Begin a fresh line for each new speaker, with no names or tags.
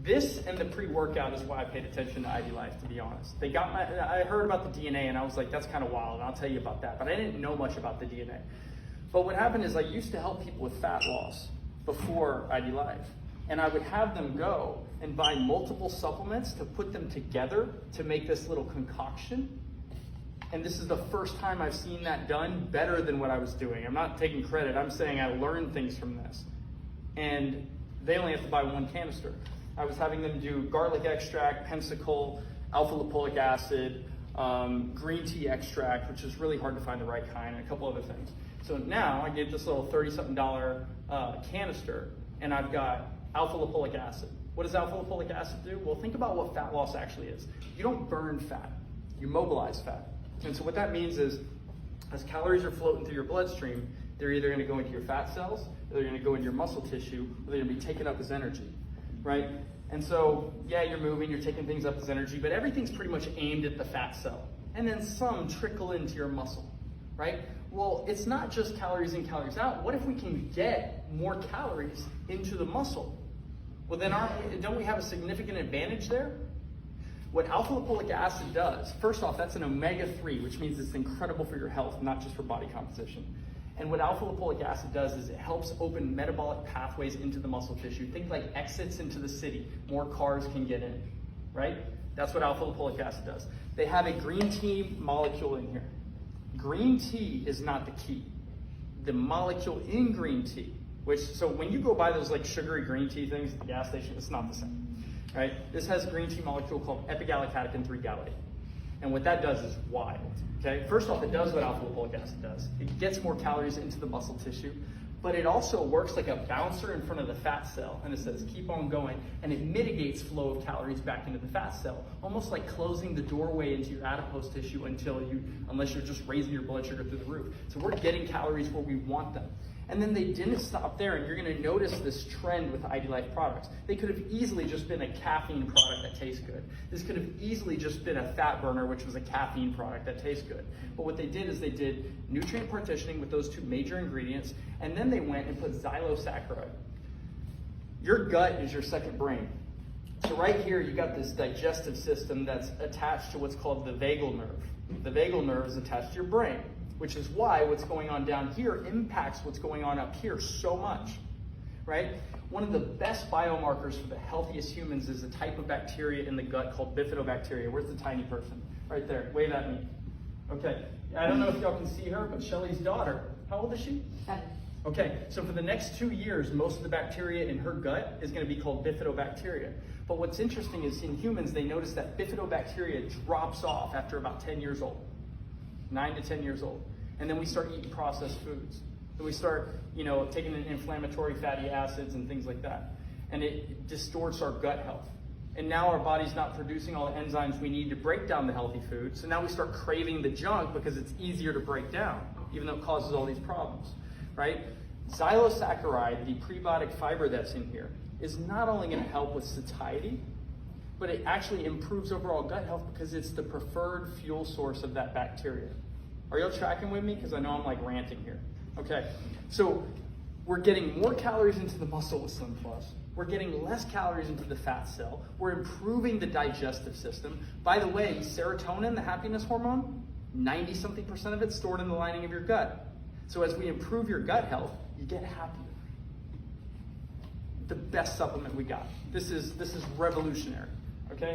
This and the pre-workout is why I paid attention to ID Life, to be honest. I heard about the DNA and I was like, that's kind of wild, and I'll tell you about that. But I didn't know much about the DNA. But what happened is I used to help people with fat loss before ID Life. And I would have them go and buy multiple supplements to put them together to make this little concoction. And this is the first time I've seen that done better than what I was doing. I'm not taking credit, I'm saying I learned things from this. And they only have to buy one canister. I was having them do garlic extract, pensacol, alpha lipoic acid, green tea extract, which is really hard to find the right kind, and a couple other things. So now I get this little $30-something canister, and I've got alpha lipoic acid. What does alpha lipoic acid do? Well, think about what fat loss actually is. You don't burn fat, you mobilize fat. And so what that means is, as calories are floating through your bloodstream, they're either gonna go into your fat cells, or they're gonna go into your muscle tissue, or they're gonna be taken up as energy, right? And so, yeah, you're moving, you're taking things up as energy, but everything's pretty much aimed at the fat cell. And then some trickle into your muscle, right? Well, it's not just calories in, calories out. What if we can get more calories into the muscle? Well, then don't we have a significant advantage there? What alpha lipoic acid does, first off, that's an omega-3, which means it's incredible for your health, not just for body composition. And what alpha lipoic acid does is it helps open metabolic pathways into the muscle tissue. Think like exits into the city. More cars can get in, right? That's what alpha lipoic acid does. They have a green tea molecule in here. Green tea is not the key. The molecule in green tea, so when you go buy those like sugary green tea things at the gas station, it's not the same, right? This has a green tea molecule called epigallocatechin 3-gallate. And what that does is wild, okay? First off, it does what alpha lipoic acid does. It gets more calories into the muscle tissue, but it also works like a bouncer in front of the fat cell, and it says keep on going, and it mitigates flow of calories back into the fat cell, almost like closing the doorway into your adipose tissue unless you're just raising your blood sugar through the roof. So we're getting calories where we want them. And then they didn't stop there, and you're gonna notice this trend with ID Life products. They could have easily just been a caffeine product that tastes good. This could have easily just been a fat burner, which was a caffeine product that tastes good. But what they did is they did nutrient partitioning with those two major ingredients, and then they went and put xylosaccharide. Your gut is your second brain. So right here, you got this digestive system that's attached to what's called the vagal nerve. The vagal nerve is attached to your brain, which is why what's going on down here impacts what's going on up here so much, right? One of the best biomarkers for the healthiest humans is a type of bacteria in the gut called bifidobacteria. Where's the tiny person? Right there, wave at me. Okay, I don't know if y'all can see her, but Shelly's daughter, how old is she?
7.
Okay, so for the next 2 years, most of the bacteria in her gut is gonna be called bifidobacteria. But what's interesting is in humans, they notice that bifidobacteria drops off after about 10 years old. 9 to 10 years old. And then we start eating processed foods. Then we start, taking in inflammatory fatty acids and things like that. And it distorts our gut health. And now our body's not producing all the enzymes we need to break down the healthy food. So now we start craving the junk because it's easier to break down, even though it causes all these problems, right? Xylosaccharide, the prebiotic fiber that's in here, is not only gonna help with satiety, but it actually improves overall gut health because it's the preferred fuel source of that bacteria. Are y'all tracking with me? Because I know I'm like ranting here. Okay, so we're getting more calories into the muscle with Slim Plus. We're getting less calories into the fat cell. We're improving the digestive system. By the way, serotonin, the happiness hormone, 90-something% of it's stored in the lining of your gut. So as we improve your gut health, you get happier. The best supplement we got. This is revolutionary. Okay.